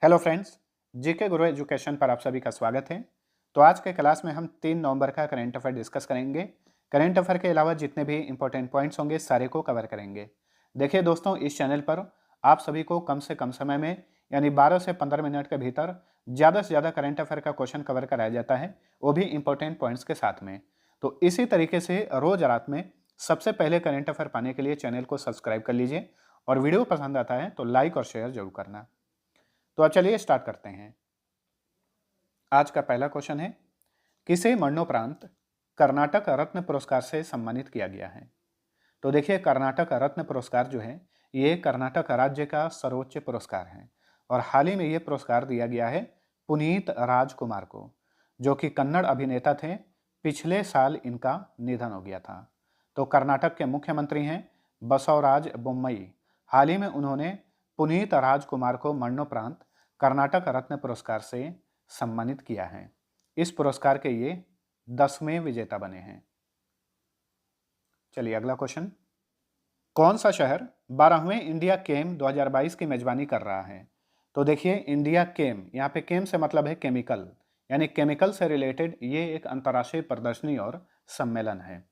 Hello friends, GK गुरु education पर आप सभी का स्वागत है। तो आज के क्लास में हम 3 नवंबर का करंट अफेयर डिस्कस करेंगे। करंट अफेयर के अलावा जितने भी इंपॉर्टेंट पॉइंट्स होंगे सारे को कवर करेंगे। देखिए दोस्तों, इस चैनल पर आप सभी को कम से कम समय में यानी 12 से 15 मिनट के भीतर ज़्यादा से ज़्यादा करंट अफेयर का क्वेश्चन कवर कराया जाता है, वो भी इंपॉर्टेंट पॉइंट्स के साथ में। तो इसी तरीके से रोज़ रात में सबसे पहले करंट अफेयर पाने के लिए चैनल को सब्सक्राइब कर लीजिए और वीडियो पसंद आता है तो लाइक और शेयर जरूर करना। तो अब चलिए स्टार्ट करते हैं। आज का पहला क्वेश्चन है, किसे मरणोपरांत कर्नाटक रत्न पुरस्कार से सम्मानित किया गया है? तो देखिए, कर्नाटक रत्न पुरस्कार जो है ये कर्नाटक राज्य का सर्वोच्च पुरस्कार है और हाल ही में ये पुरस्कार दिया गया है पुनीत राजकुमार को, जो कि कन्नड़ अभिनेता थे। पिछले साल इनका निधन हो गया था। तो कर्नाटक के मुख्यमंत्री हैं बसवराज बोम्मई। हाल ही में उन्होंने पुनीत राजकुमार को मरणोपरांत कर्नाटक रत्न पुरस्कार से सम्मानित किया है। इस पुरस्कार के ये 10वें विजेता बने हैं। चलिए अगला क्वेश्चन, कौन सा शहर 12वें इंडिया केम 2022 की मेजबानी कर रहा है? तो देखिए, इंडिया केम, यहाँ पे केम से मतलब है केमिकल, यानी केमिकल से रिलेटेड ये एक अंतर्राष्ट्रीय प्रदर्शनी और सम्मेलन है।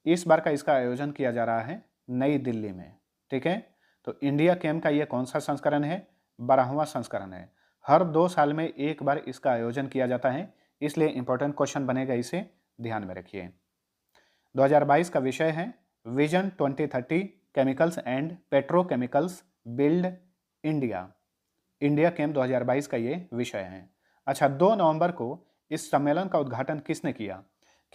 इस बार का इसका आयोजन किया जा रहा है नई दिल्ली में। ठीक है, तो इंडिया केम का ये कौन सा संस्करण है? 12वां संस्करण है। हर 2 साल में एक बार इसका आयोजन किया जाता है, इसलिए इंपॉर्टेंट क्वेश्चन बनेगा, इसे ध्यान में रखिए। 2022 का विषय है vision 2030 chemicals and petrochemicals build India. India chem 2022 का ये विषय है। अच्छा, 2 नवंबर को इस सम्मेलन का उद्घाटन किसने किया?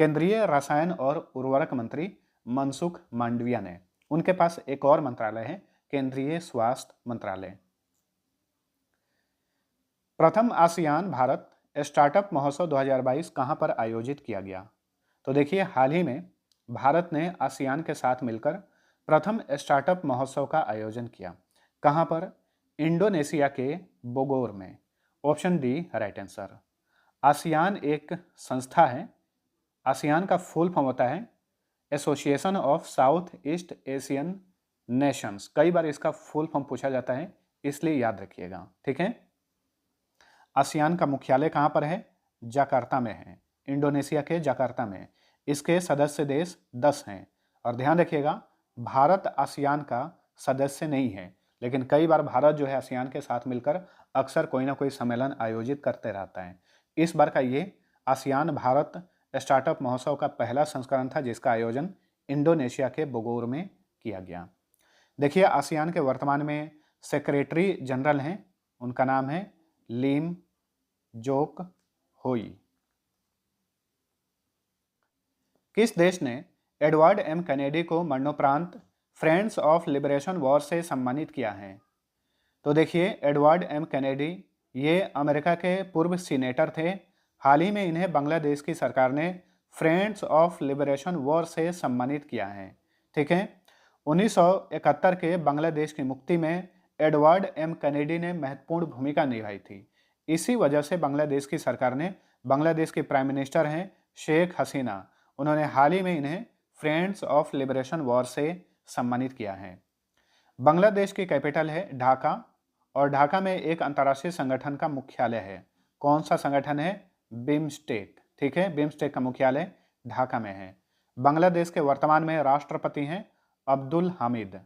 केंद्रीय रसायन और उर्वरक मंत्री मनसुख मांडविया ने। उनके पास एक और मंत्रालय है, केंद्रीय स्वास्थ्य मंत्रालय। प्रथम आसियान भारत स्टार्टअप महोत्सव 2022 कहां पर आयोजित किया गया? तो देखिए, हाल ही में भारत ने आसियान के साथ मिलकर प्रथम स्टार्टअप महोत्सव का आयोजन किया। कहां पर? इंडोनेशिया के बोगोर में। Option D right answer. ASEAN एक संस्था है। आसियान का फुल फॉर्म होता है association of south east Asian Nations. कई बार इसका फुल फॉर्म पूछा जाता है, इसलिए याद रखिएगा। ठीक है, आसियान का मुख्यालय कहां पर है? जकार्ता में है, इंडोनेशिया के जकार्ता में। इसके सदस्य देश 10 हैं और ध्यान रखिएगा, भारत आसियान का सदस्य नहीं है, लेकिन कई बार भारत जो है आसियान के साथ मिलकर अक्सर कोई ना कोई सम्मेलन आयोजित करते रहता है। इस बार का ये आसियान भारत स्टार्टअप महोत्सव का पहला संस्करण था, जिसका आयोजन इंडोनेशिया के बोगोर में किया गया। देखिए, आसियान के वर्तमान में सेक्रेटरी जनरल हैं, उनका नाम है लीम जोक होई। किस देश ने एडवर्ड एम कैनेडी को मरणोपरांत फ्रेंड्स ऑफ लिबरेशन वॉर से सम्मानित किया है? तो देखिए, एडवर्ड एम कैनेडी ये अमेरिका के पूर्व सीनेटर थे। हाल ही में इन्हें बांग्लादेश की सरकार ने फ्रेंड्स ऑफ लिबरेशन वॉर से सम्मानित किया है। ठीक है, 1971 के बांग्लादेश की मुक्ति में एडवर्ड एम कैनेडी ने महत्वपूर्ण भूमिका निभाई थी। इसी वजह से बांग्लादेश की सरकार ने, बांग्लादेश के प्राइम मिनिस्टर हैं शेख हसीना, उन्होंने हाल ही में इन्हें फ्रेंड्स ऑफ लिबरेशन वॉर से सम्मानित किया है। बांग्लादेश की कैपिटल है ढाका और ढाका में एक अंतर्राष्ट्रीय संगठन का मुख्यालय है। कौन सा संगठन है? बिम्स्टेक। ठीक है, बिम्स्टेक का मुख्यालय ढाका में है। बांग्लादेश के वर्तमान में राष्ट्रपति हैं अब्दुल हामिद।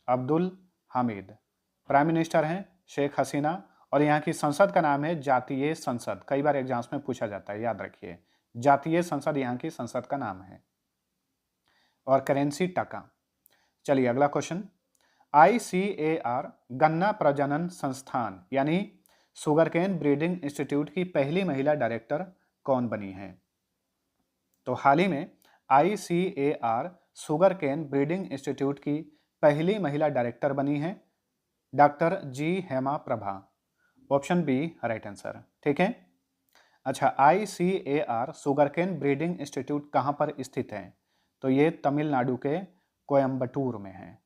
अब्दुल हामिद। प्राइम मिनिस्टर हैं शेख हसीना और यहाँ की संसद का नाम है जातीय संसद। कई बार एग्जाम्स में पूछा जाता है, याद रखिए, जातीय संसद यहाँ की संसद का नाम है। और करेंसी टका। चलिए अगला क्वेश्चन, ICAR गन्ना प्रजनन संस्थान यानी शुगरकेन ब्रीडिंग इंस्टीट्यूट की पहली महिला डायरेक्टर कौन बनी है? तो हाल ही में ICAR शुगरकेन ब्रीडिंग इंस्टीट्यूट की पहली महिला डायरेक्टर बनी है doctor G Hema Prabha. Option B right answer. ठीक है, अच्छा, ICAR शुगरकेन ब्रीडिंग इंस्टीट्यूट कहां पर स्थित है? तो ये तमिलनाडु के कोयम्बटूर में है।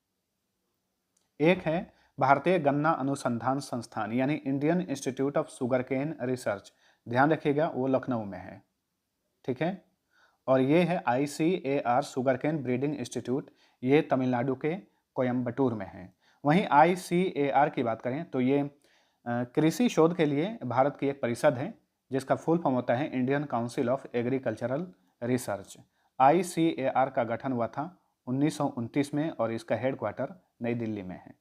एक है भारतीय गन्ना अनुसंधान संस्थान यानी Indian institute of sugarcane research, ध्यान रखिएगा, वो लखनऊ में है। ठीक है, और ये है ICAR शुगरकेन ब्रीडिंग इंस्टीट्यूट, ये तमिलनाडु के कोयम्बटूर में है। वहीं ICAR की बात करें तो ये कृषि शोध के लिए भारत की एक परिषद है जिसका फुल फॉर्म होता है Indian council of agricultural research. ICAR का गठन हुआ था 1929 में और इसका हेडक्वार्टर नई दिल्ली में है।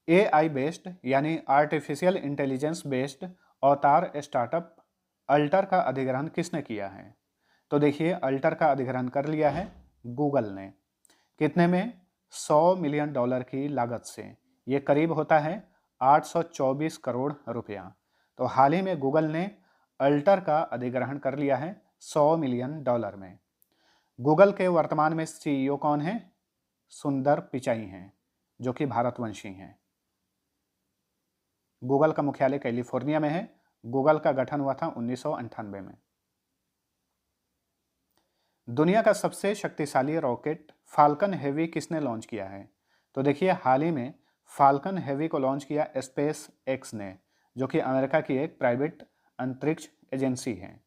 AI बेस्ड यानी आर्टिफिशियल इंटेलिजेंस बेस्ड अवतार स्टार्टअप अल्टर का अधिग्रहण किसने किया है? तो देखिए, अल्टर का अधिग्रहण कर लिया है गूगल ने। कितने में? $100 मिलियन की लागत से। ये करीब होता है 824 करोड़ रुपया। तो हाल ही में गूगल ने अल्टर का अधिग्रहण कर लिया है $100 मिलियन में। गूगल के वर्तमान में CEO कौन है? सुंदर पिचाई हैं, जो कि भारतवंशी हैं। गूगल का मुख्यालय कैलिफोर्निया में है। गूगल का गठन हुआ था 1998 में। दुनिया का सबसे शक्तिशाली रॉकेट फाल्कन हेवी किसने लॉन्च किया है? तो देखिए, हाल ही में फाल्कन हेवी को लॉन्च किया स्पेस एक्स ने, जो कि अमेरिका की एक प्राइवेट अंतरिक्ष एजेंसी है।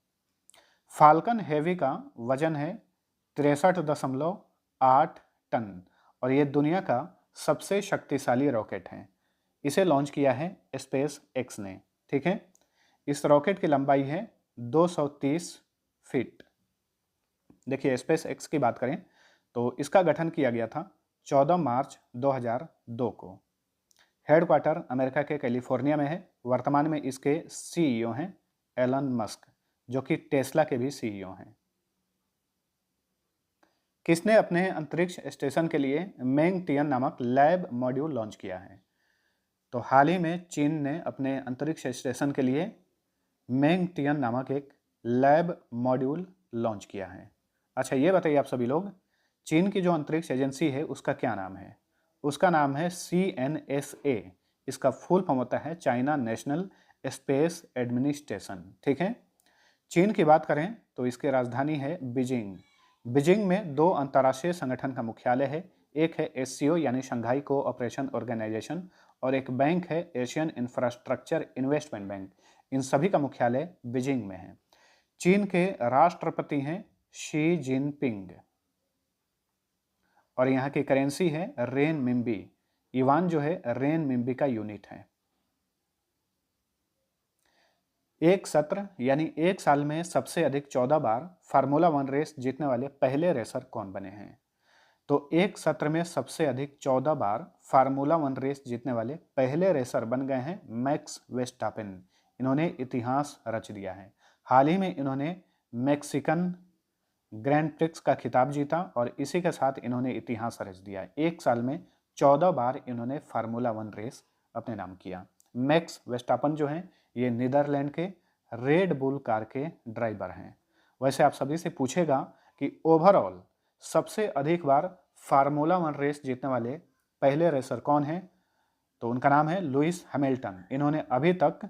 फाल्कन हेवी का वजन है 63.8 टन और ये दुनिया का सबसे शक्तिशाली रॉकेट है। इसे लॉन्च किया है स्पेस एक्स ने। ठीक है, इस रॉकेट की लंबाई है 230 फीट। देखिए, स्पेस एक्स की बात करें तो इसका गठन किया गया था 14 मार्च 2002 को। हेडक्वार्टर अमेरिका के कैलिफोर्निया में है। वर्तमान में इसके CEO हैं एलन मस्क, जो कि टेस्ला के भी CEO हैं। किसने अपने अंतरिक्ष स्टेशन के लिए मेंगटियन नामक लैब मॉड्यूल लॉन्च किया है? तो हाल ही में चीन ने अपने अंतरिक्ष स्टेशन के लिए मेंगटियन नामक एक लैब मॉड्यूल लॉन्च किया है। अच्छा, ये बताइए आप सभी लोग, चीन की जो अंतरिक्ष एजेंसी है उसका क्या नाम है? उसका नाम है CNSA। इसका फुल फॉर्म होता है चाइना नेशनल स्पेस एडमिनिस्ट्रेशन। ठीक है, चीन की बात करें तो इसकी राजधानी है बीजिंग। बीजिंग में 2 अंतर्राष्ट्रीय संगठन का मुख्यालय है। एक है SCO यानी शंघाई कोऑपरेशन ऑर्गेनाइजेशन और एक बैंक है एशियन इंफ्रास्ट्रक्चर इन्वेस्टमेंट बैंक। इन सभी का मुख्यालय बीजिंग में है। चीन के राष्ट्रपति हैं शी जिनपिंग और यहाँ की करेंसी है रेन मिम्बी। युआन जो है रेन मिम्बी का यूनिट है। एक सत्र यानी एक साल में सबसे अधिक 14 बार फार्मूला 1 रेस जीतने वाले पहले रेसर कौन बने हैं? तो एक सत्र में सबसे अधिक 14 बार फार्मूला 1 रेस जीतने वाले पहले रेसर बन गए हैं मैक्स वेस्टापेन। इन्होंने इतिहास रच दिया है। हाल ही में इन्होंने मैक्सिकन ग्रैंड प्रिक्स का खिताब जीता और इसी के साथ इन्होंने इतिहास रच दिया। एक साल में 14 बार इन्होंने फार्मूला 1 रेस अपने नाम किया। मैक्स वेस्टापन जो हैं ये नीदरलैंड के रेड बुल कार के ड्राइवर हैं। वैसे आप सभी से पूछेगा कि ओवरऑल सबसे अधिक बार फार्मूला 1 रेस जीतने वाले पहले रेसर कौन हैं? तो उनका नाम है लुइस हैमिल्टन। इन्होंने अभी तक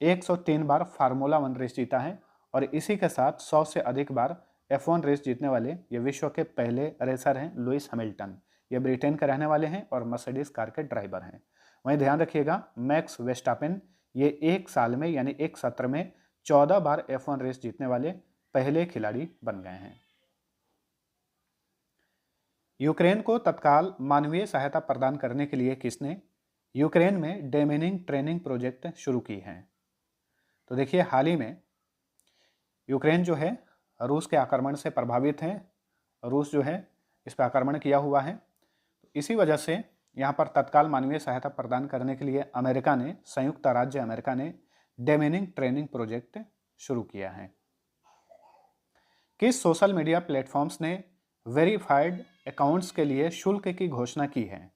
103 बार फार्मूला 1 रेस जीता है और इसी के साथ 100 से अधिक बार F1 रेस जीतने वाले ये विश्व के पहले रेसर हैं लुइस हैमिल्टन। ये ब्रिटेन के रहने वाले हैं और मर्सिडीज कार के ड्राइवर हैं। वहीं ध्यान रखिएगा, मैक्स वेस्टापेन ये एक साल में यानी एक सत्र में 14 बार F1 रेस जीतने वाले पहले खिलाड़ी बन गए हैं। यूक्रेन को तत्काल मानवीय सहायता प्रदान करने के लिए किसने यूक्रेन में डेमिनिंग ट्रेनिंग प्रोजेक्ट शुरू की है? तो देखिए, हाल ही में यूक्रेन जो है रूस के आक्रमण से प्रभावित है। रूस जो है इस पर आक्रमण किया हुआ है। इसी वजह से यहाँ पर तत्काल मानवीय सहायता प्रदान करने के लिए अमेरिका ने, संयुक्त राज्य अमेरिका ने डेमिनिंग ट्रेनिंग प्रोजेक्ट शुरू किया है। किस सोशल मीडिया प्लेटफॉर्म्स ने वेरीफाइड अकाउंट्स के लिए शुल्क की घोषणा की है?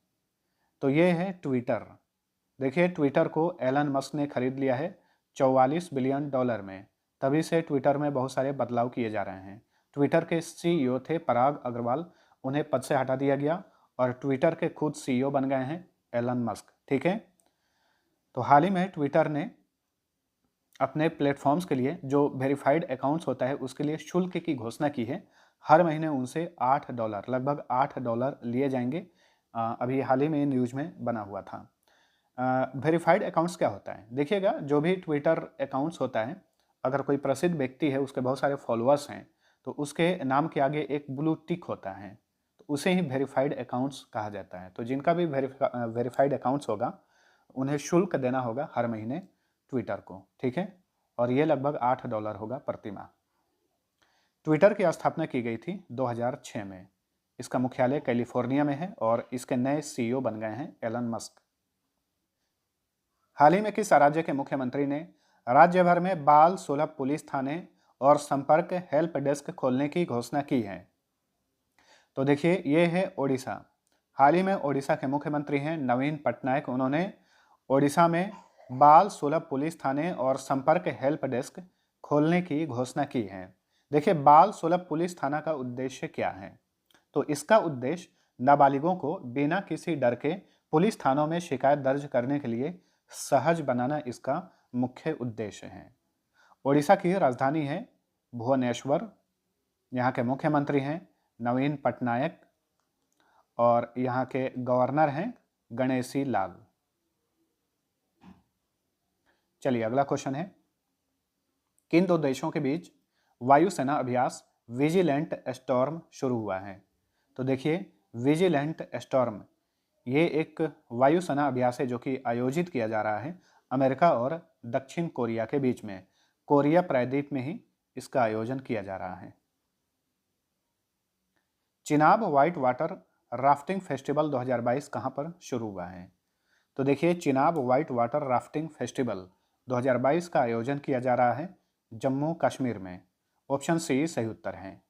तो ये है ट्विटर। देखिए, ट्विटर को एलन मस्क ने खरीद लिया है $44 बिलियन में। तभी से ट्विटर में बहुत सारे बदलाव किए जा रहे हैं। ट्विटर के CEO थे पराग अग्रवाल, उन्हें पद से हटा दिया गया और ट्विटर के खुद CEO बन गए हैं एलन मस्क। ठीक है, तो हाल ही में ट्विटर ने अपने प्लेटफॉर्म्स के लिए जो वेरीफाइड अकाउंट्स होता है उसके लिए शुल्क की घोषणा की है। हर महीने उनसे $8 लगभग $8 लिए जाएंगे। अभी हाल ही में न्यूज़ में बना हुआ था। वेरीफाइड अकाउंट्स क्या होता है? देखिएगा, जो भी ट्विटर अकाउंट्स होता है, अगर कोई प्रसिद्ध व्यक्ति है, उसके बहुत सारे फॉलोअर्स हैं, तो उसके नाम के आगे एक ब्लू टिक होता है। तो उसे ही वेरीफाइड अकाउंट्स कहा जाता है। तो जिनका भी वेरीफाइड अकाउंट्स होगा उन्हें शुल्क देना होगा हर महीने ट्विटर को, ठीक है। और ये लगभग $8 होगा प्रति माह। ट्विटर की स्थापना की गई थी 2006 में। इसका मुख्यालय कैलिफोर्निया में है और इसके नए सीईओ बन गए हैं एलन मस्क। हाल ही में किस राज्य के मुख्यमंत्री ने राज्य भर में बाल सुलभ पुलिस थाने और संपर्क हेल्प डेस्क खोलने की घोषणा की है? तो देखिए, ये है ओडिशा। हाल ही में ओडिशा के मुख्यमंत्री हैं नवीन पटनायक। उन्होंने ओडिशा में बाल सुलभ पुलिस थाने और संपर्क हेल्प डेस्क खोलने की घोषणा की है। देखिए, बाल सुलभ पुलिस थाना का उद्देश्य क्या है? तो इसका उद्देश्य नाबालिगों को बिना किसी डर के पुलिस थानों में शिकायत दर्ज करने के लिए सहज बनाना इसका मुख्य उद्देश्य है। ओडिशा की राजधानी है भुवनेश्वर। यहाँ के मुख्यमंत्री हैं नवीन पटनायक और यहाँ के गवर्नर हैं गणेशी लाल। चलिए अगला क्वेश्चन है, किन दो देशों के बीच वायुसेना अभ्यास विजिलेंट स्टॉर्म शुरू हुआ है? तो देखिए, विजिलेंट स्टॉर्म ये एक वायुसेना अभ्यास है जो कि आयोजित किया जा रहा है अमेरिका और दक्षिण कोरिया के बीच में। कोरिया प्रायद्वीप में ही इसका आयोजन किया जा रहा है। Chenab white water rafting festival 2022 कहां पर शुरू हुआ है? तो देखिए, Chenab white water rafting festival 2022 का आयोजन किया जा रहा है जम्मू कश्मीर में। ऑप्शन सी सही उत्तर है।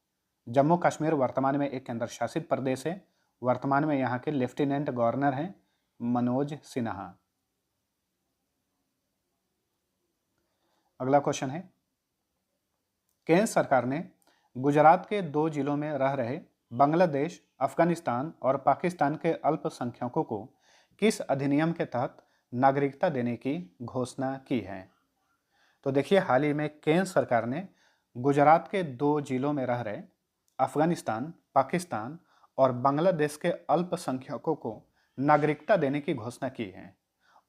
जम्मू कश्मीर वर्तमान में एक केंद्र शासित प्रदेश है। वर्तमान में यहाँ के लेफ्टिनेंट गवर्नर हैं मनोज सिन्हा। अगला क्वेश्चन है, केंद्र सरकार ने गुजरात के 2 जिलों में रह रहे बांग्लादेश, अफगानिस्तान और पाकिस्तान के अल्पसंख्यकों को किस अधिनियम के तहत नागरिकता देने की घोषणा की है? तो देखिए, हाल ही में केंद्र सरकार ने गुजरात के 2 जिलों में रह रहे अफगानिस्तान, पाकिस्तान और बांग्लादेश के अल्पसंख्यकों को नागरिकता देने की घोषणा की है।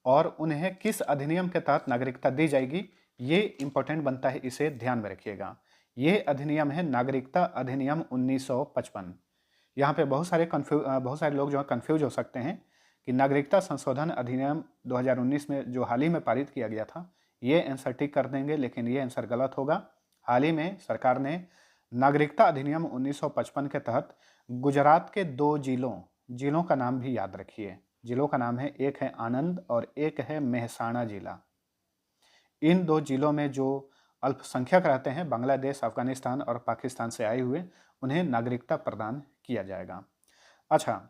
और उन्हें किस अधिनियम के तहत नागरिकता दी जाएगी, ये इंपॉर्टेंट बनता है, इसे ध्यान में रखिएगा। ये अधिनियम है नागरिकता अधिनियम 1955। यहाँ पे बहुत सारे लोग जो है कंफ्यूज हो सकते हैं कि नागरिकता संशोधन अधिनियम 2019 में जो हाल ही में पारित किया गया था, ये आंसर टिक कर देंगे, लेकिन ये आंसर गलत होगा। हाल ही में सरकार ने नागरिकता अधिनियम 1955 के तहत गुजरात के 2 जिलों का नाम भी याद रखिए। जिलों का नाम है, एक है आनंद और एक है मेहसाणा जिला। इन 2 जिलों में जो अल्पसंख्यक रहते हैं, बांग्लादेश, अफगानिस्तान और पाकिस्तान से आए हुए, उन्हें नागरिकता प्रदान किया जाएगा। अच्छा,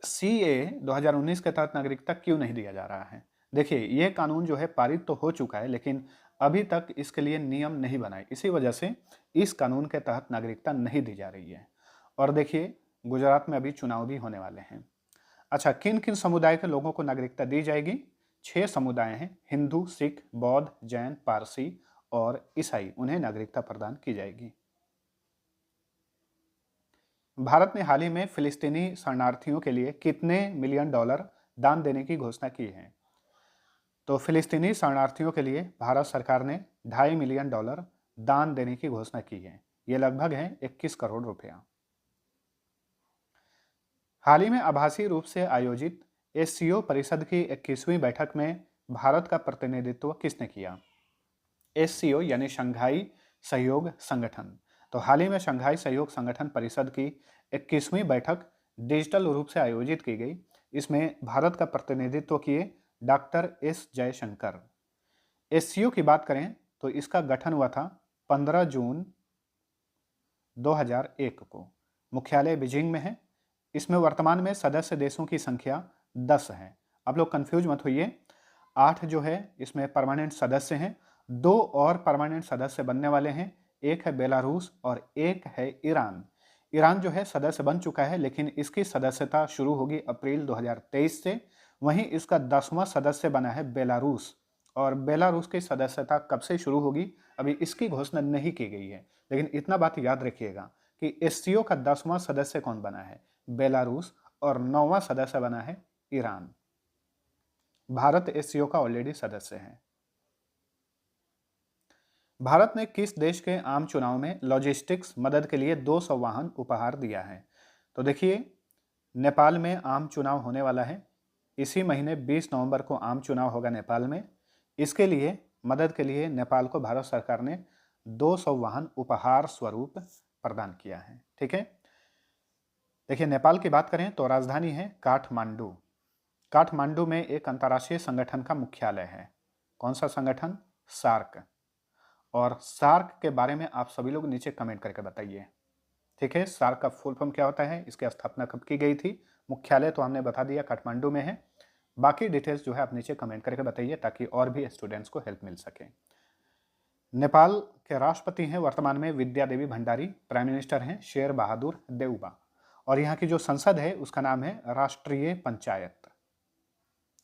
CAA 2019 के तहत नागरिकता क्यों नहीं दिया जा रहा है? देखिए, ये कानून जो है पारित तो हो चुका है, लेकिन अभी तक इसके लिए नियम नहीं बनाए। इसी वजह से इस कानून के तहत नागरिकता नहीं दी जा रही है। और देखिए, गुजरात में अभी चुनाव भी होने वाले हैं। अच्छा, किन किन समुदाय के लोगों को नागरिकता दी जाएगी? 6 समुदाय हैं, हिंदू, सिख, बौद्ध, जैन, पारसी और ईसाई। उन्हें नागरिकता प्रदान की जाएगी। भारत ने हाल ही में फिलिस्तीनी शरणार्थियों के लिए कितने मिलियन डॉलर दान देने की घोषणा की है? तो फिलिस्तीनी शरणार्थियों के लिए भारत सरकार ने $2.5 मिलियन दान देने की घोषणा की है। ये लगभग है 21 करोड़ रुपया। हाल ही में आभासी रूप से आयोजित SCO परिषद की 21वीं बैठक में भारत का प्रतिनिधित्व किसने किया? SCO यानी शंघाई सहयोग संगठन। तो हाल ही में शंघाई सहयोग संगठन परिषद की 21वीं बैठक डिजिटल रूप से आयोजित की गई। इसमें भारत का प्रतिनिधित्व किए डॉक्टर S जयशंकर। SCO की बात करें तो इसका गठन हुआ था 15 जून 2001 को। मुख्यालय बीजिंग में है। इसमें वर्तमान में सदस्य देशों की संख्या 10 है। आप लोग कंफ्यूज मत होइए। 8 जो है इसमें परमानेंट सदस्य हैं, 2 और परमानेंट सदस्य बनने वाले हैं। एक है बेलारूस और एक है ईरान। ईरान जो है सदस्य बन चुका है, लेकिन इसकी सदस्यता शुरू होगी अप्रैल 2023 से। वहीं इसका 10वां सदस्य बना है बेलारूस, और बेलारूस की सदस्यता कब से शुरू होगी अभी इसकी घोषणा नहीं की गई है। लेकिन इतना बात याद रखिएगा कि SCO का 10वां सदस्य कौन बना है? बेलारूस। और 9वां सदस्य बना है ईरान। भारत SCO का ऑलरेडी सदस्य है। भारत ने किस देश के आम चुनाव में लॉजिस्टिक्स मदद के लिए 200 वाहन उपहार दिया है? तो देखिए, नेपाल में आम चुनाव होने वाला है। इसी महीने 20 नवंबर को आम चुनाव होगा नेपाल में। इसके लिए मदद के लिए नेपाल को भारत सरकार ने 200 वाहन उपहार स्वरूप प्रदान किया है। ठीक है, देखिए नेपाल की बात करें तो राजधानी है काठमांडू। काठमांडू में एक अंतर्राष्ट्रीय संगठन का मुख्यालय है। कौन सा संगठन? सार्क। और सार्क के बारे में आप सभी लोग नीचे कमेंट करके बताइए। ठीक है, सार्क का फुल फॉर्म क्या होता है, इसकी स्थापना कब की गई थी, मुख्यालय तो हमने बता दिया काठमांडू में है। बाकी डिटेल्स जो है आप नीचे कमेंट करके बताइए ताकि और भी स्टूडेंट्स को हेल्प मिल सके। नेपाल के राष्ट्रपति हैं वर्तमान में विद्या देवी भंडारी। प्राइम मिनिस्टर हैं शेर बहादुर देउबा। और यहाँ की जो संसद है उसका नाम है राष्ट्रीय पंचायत।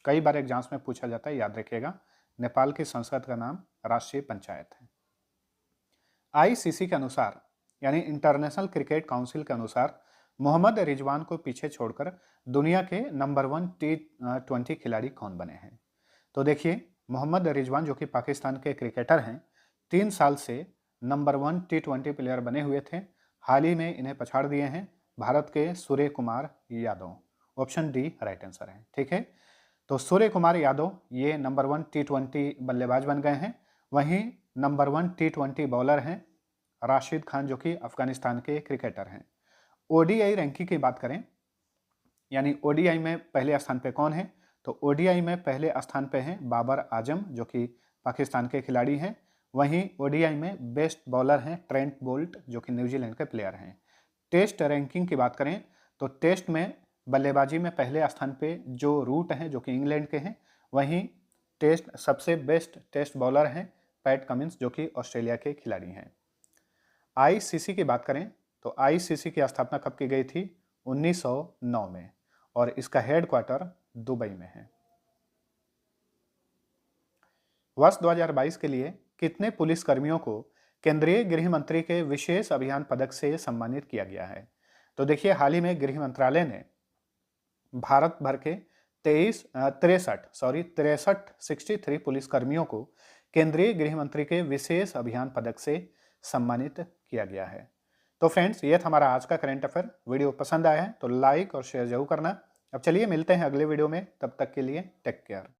कई बार एग्जाम्स में पूछा जाता है, याद रखिएगा, नेपाल की संसद का नाम राष्ट्रीय पंचायत है। आईसीसी के अनुसार यानी इंटरनेशनल क्रिकेट काउंसिल के अनुसार मोहम्मद रिजवान को पीछे छोड़कर दुनिया के नंबर 1 T20 खिलाड़ी कौन बने हैं? तो देखिए, मोहम्मद रिजवान जो कि पाकिस्तान के क्रिकेटर हैं, 3 साल से नंबर 1 T20 प्लेयर बने हुए थे। हाल ही में इन्हें पछाड़ दिए हैं भारत के Surya Kumar Yadav. Option D right answer है। ठीक है, तो सूर्य कुमार यादव ये नंबर 1 T20 बल्लेबाज बन गए हैं। वहीं नंबर 1 T20 बॉलर हैं राशिद खान जो कि अफगानिस्तान के क्रिकेटर हैं। ओडीआई रैंकिंग की बात करें, यानी ओडीआई में पहले स्थान पे कौन है, तो ओडीआई में पहले स्थान पे हैं बाबर आजम जो कि पाकिस्तान के खिलाड़ी हैं। वहीं ओडीआई में बेस्ट बॉलर हैं ट्रेंट बोल्ट जो कि न्यूजीलैंड के प्लेयर हैं। टेस्ट रैंकिंग की बात करें तो टेस्ट में बल्लेबाजी में पहले स्थान पे जो रूट हैं जो कि इंग्लैंड के हैं। वहीं टेस्ट सबसे बेस्ट टेस्ट बॉलर हैं पैट कमिंस जो कि ऑस्ट्रेलिया के खिलाड़ी हैं। आईसीसी की बात करें तो आईसीसी की स्थापना कब की गई थी? 1909 में, और इसका हेडक्वार्टर दुबई में है। वर्ष 2022 के लिए कितने पुलिस कर्मियों को केंद्रीय गृह मंत्री के विशेष अभियान पदक से सम्मानित किया गया है? तो देखिए, हाल ही में गृह मंत्रालय ने भारत भर के 63 पुलिस कर्मियों को केंद्रीय गृह मंत्री के विशेष अभियान पदक से सम्मानित किया गया है। तो फ्रेंड्स, ये था हमारा आज का करंट अफेयर। वीडियो पसंद आया है तो लाइक और शेयर जरूर करना। अब चलिए मिलते हैं अगले वीडियो में, तब तक के लिए टेक केयर।